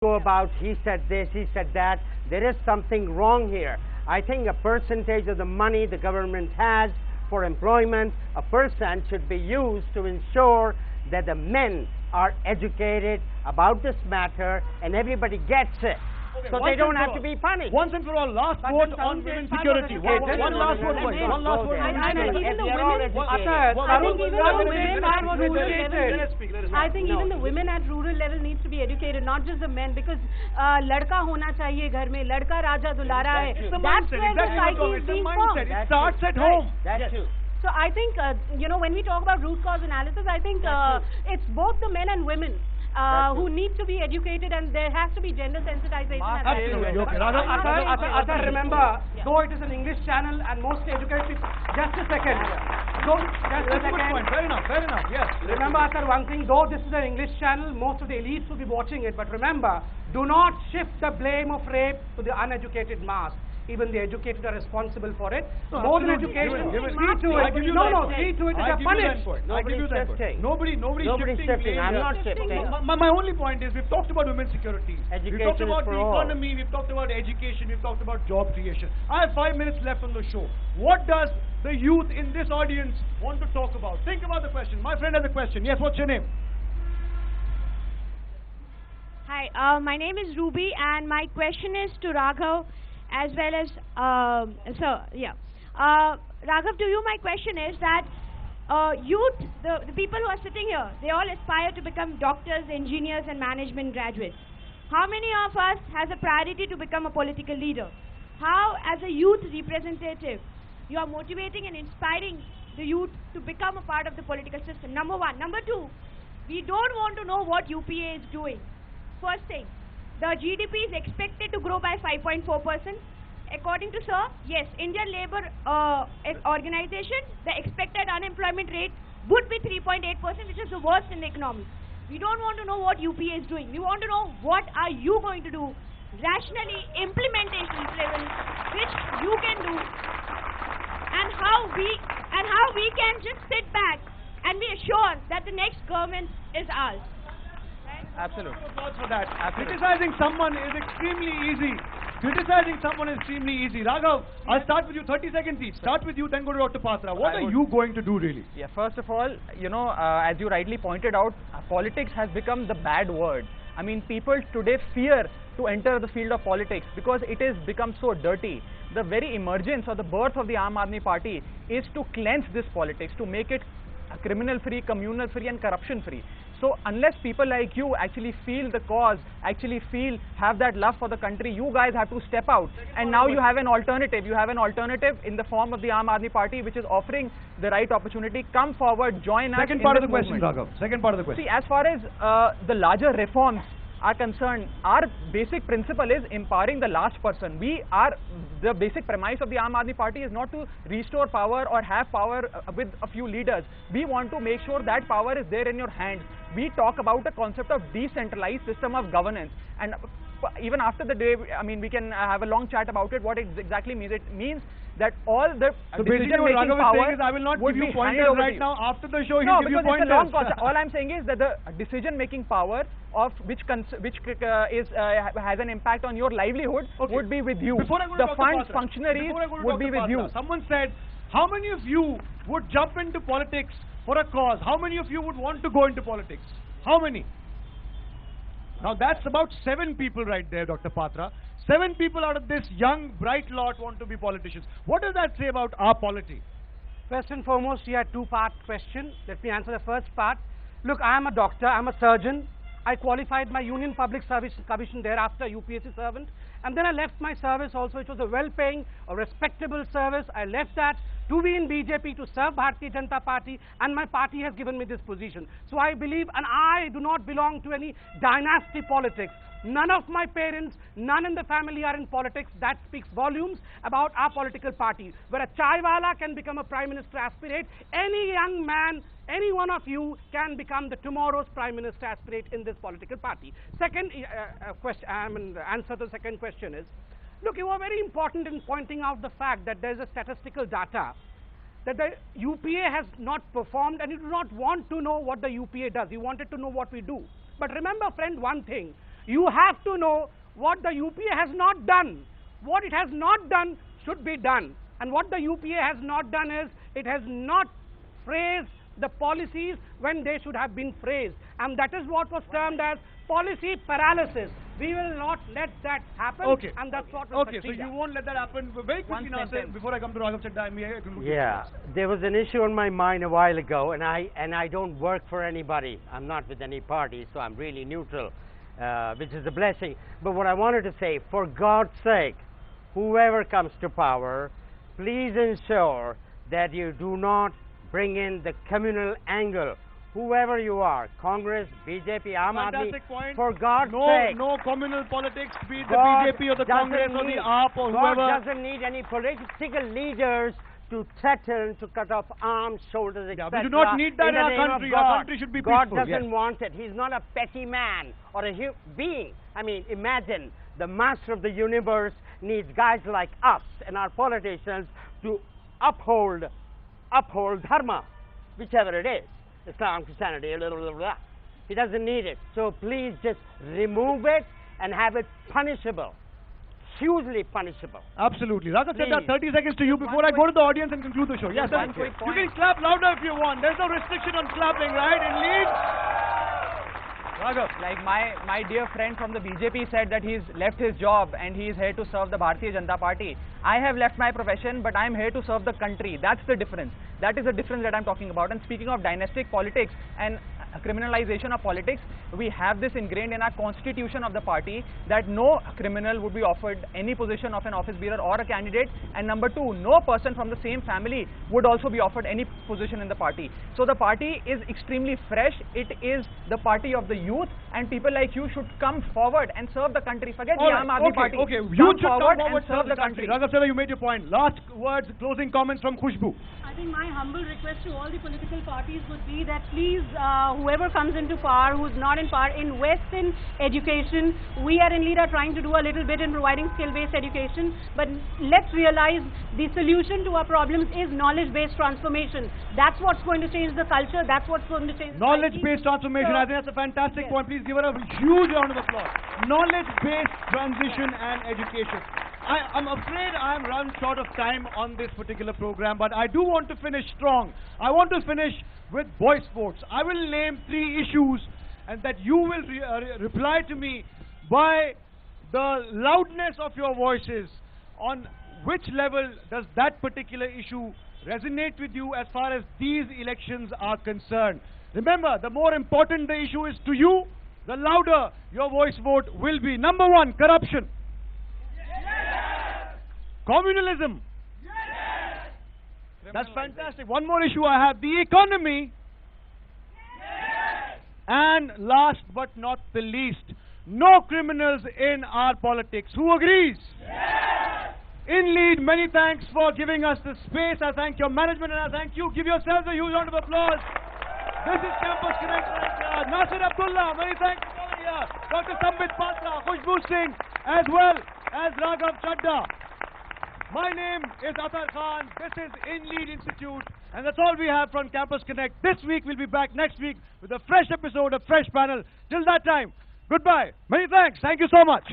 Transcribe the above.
go about, he said this, he said that. There is something wrong here. I think a percentage of the money the government has for employment, a percent should be used to ensure that the men are educated about this matter and everybody gets it. Okay, so they don't have to be punished. Once and for all, last vote on women's security. One last vote. One last vote. I think even the women at rural level, I think even the women at rural level needs to be educated, not just the men, because ladka hona chahiye ghar mein, ladka raja dulara hai. That's where the cycle is being formed. It starts at home. That's true. So I think, when we talk about root cause analysis, I think it's both the men and women who need to be educated, and there has to be gender sensitization. Absolutely. Atar, remember, though it is an English channel and mostly educated, just a second. That's a good point. Fair enough, yes. Remember, Atar, one thing, though this is an English channel, most of the elites will be watching it, but remember, do not shift the blame of rape to the uneducated mass. Even the educated are responsible for it. More than education, see to it. See to it is a punishment. Nobody's shifting. Nobody's shifting. I'm not shifting. My only point is, we've talked about women's security. We've talked about the economy. We've talked about education. We've talked about job creation. I have 5 minutes left on the show. What does the youth in this audience want to talk about? Think about the question. My friend has a question. Yes, what's your name? Hi, my name is Ruby, and my question is to Raghav as well as Raghav, to you my question is that youth, the people who are sitting here, they all aspire to become doctors, engineers and management graduates. How many of us has a priority to become a political leader? How, as a youth representative, you are motivating and inspiring the youth to become a part of the political system? Number one. Number two, we don't want to know what UPA is doing. First thing, the GDP is expected to grow by 5.4%. According to Sir, yes, Indian Labour Organization, the expected unemployment rate would be 3.8%, which is the worst in the economy. We don't want to know what UPA is doing. We want to know what are you going to do rationally, implementation level, which you can do, and how we can just sit back and be assured that the next government is ours. Absolutely. Thoughts for that. Criticizing someone is extremely easy. Raghav, I'll start with you. 30 seconds each. Start with you, then go to Dr. Patra. What are you going to do really? Yeah, first of all, as you rightly pointed out, politics has become the bad word. I mean, people today fear to enter the field of politics because it has become so dirty. The very emergence or the birth of the Aam Aadmi Party is to cleanse this politics, to make it criminal-free, communal-free and corruption-free. So unless people like you actually feel the cause, have that love for the country, you guys have to step out. And now you have an alternative. You have an alternative in the form of the Aam Aadmi Party, which is offering the right opportunity. Come forward, join us. Second part of the question, Raghav. Second part of the question. See, as far as the larger reforms are concerned, our basic principle is empowering the last person. The basic premise of the Aam Aadmi Party is not to restore power or have power with a few leaders. We want to make sure that power is there in your hands. We talk about a concept of decentralized system of governance, and even after the day, I mean, we can have a long chat about it, what it exactly means. It means that all the decision-making power I will not would give you be pointers handed over right to you. now. After the show, No, he'll give you because pointers. it's a long process. All I'm saying is that the decision-making power of which has an impact on your livelihood would be with you. The fund functionaries would be with you. Someone said, how many of you would jump into politics for a cause? How many of you would want to go into politics? How many? Now that's about 7 people right there, Dr. Patra. 7 people out of this young, bright lot want to be politicians. What does that say about our polity? First and foremost, you had 2-part question. Let me answer the first part. Look, I am a doctor, I am a surgeon. I qualified my Union Public Service Commission thereafter, UPSC servant. And then I left my service also, which was a well-paying, a respectable service. I left that to be in BJP, to serve Bharatiya Janata Party, and my party has given me this position. So I believe, and I do not belong to any dynasty politics. None of my parents, none in the family are in politics. That speaks volumes about our political party. Where a chaiwala can become a prime minister aspirant, any young man, any one of you can become the tomorrow's prime minister aspirant in this political party. Second answer to the second question is, look, you are very important in pointing out the fact that there is a statistical data that the UPA has not performed, and you do not want to know what the UPA does. You wanted to know what we do. But remember, friend, one thing. You have to know what the UPA has not done. What it has not done should be done. And what the UPA has not done is, it has not phrased the policies when they should have been phrased. And that is what was termed as policy paralysis. We will not let that happen. Okay. And that's what Okay, so you won't let that happen. Very quickly, Nasir, before I come to Raghav, Chaddha, yeah, there was an issue on my mind a while ago, and I don't work for anybody. I'm not with any party, so I'm really neutral, which is a blessing. But what I wanted to say, for God's sake, whoever comes to power, please ensure that you do not bring in the communal angle. Whoever you are, Congress, BJP, Aam Aadmi, for God's sake. No communal politics, be it the BJP or the Congress or the AAP or whoever. God doesn't need any political leaders to threaten, to cut off arms, shoulders, etc. We do not need that in our country. Our country should be peaceful. God doesn't want it. He's not a petty man or a being. I mean, imagine the master of the universe needs guys like us and our politicians to uphold dharma, whichever it is. Islam, Christianity, blah, blah, blah. He doesn't need it. So please just remove it and have it punishable. Hugely punishable. Absolutely. Raghav Chaddha, 30 seconds to you before I go to the audience and conclude the show. Yes, you can clap louder if you want. There's no restriction on clapping, right? In lead. Raghav, like my dear friend from the BJP said that he's left his job and he's here to serve the Bharatiya Janata Party. I have left my profession, but I'm here to serve the country. That's the difference. That is the difference that I'm talking about. And speaking of dynastic politics and criminalization of politics, we have this ingrained in our constitution of the party that no criminal would be offered any position of an office bearer or a candidate, and number two, no person from the same family would also be offered any position in the party. So the party is extremely fresh. It is the party of the youth, and people like you should come forward and serve the country. Forget the Aam Aadmi Party. Okay, you should come forward and serve the country. Raghav Chaddha, you made your point. Last words, closing comments from Khushboo. I think my humble request to all the political parties would be that please, whoever comes into power, who's not in power, invest in education. We at INLEAD are trying to do a little bit in providing skill-based education, but let's realize the solution to our problems is knowledge-based transformation. That's what's going to change the culture. That's what's going to change knowledge-based transformation. I think that's a fantastic point. Please give her a huge round of applause. Knowledge-based transition and education. I'm afraid I'm run short of time on this particular program, but I do want to finish strong. I want to finish with voice votes. I will name 3 issues and that you will reply to me by the loudness of your voices. On which level does that particular issue resonate with you as far as these elections are concerned? Remember, the more important the issue is to you, the louder your voice vote will be. Number 1, corruption. Communalism. Yes. That's fantastic. One more issue I have. The economy. Yes. And last but not the least, no criminals in our politics. Who agrees? Yes. INLEAD, many thanks for giving us the space. I thank your management and I thank you. Give yourselves a huge round of applause. This is Campus Connect. Nasir, Abdullah, many thanks for coming here. Dr. Sambit, Patra, Khushboo, Singh, as well as Raghav Chaddha. My name is Atar Khan. This is INLEAD Institute. And that's all we have from Campus Connect. This week, we'll be back next week with a fresh episode, a fresh panel. Till that time, goodbye. Many thanks. Thank you so much.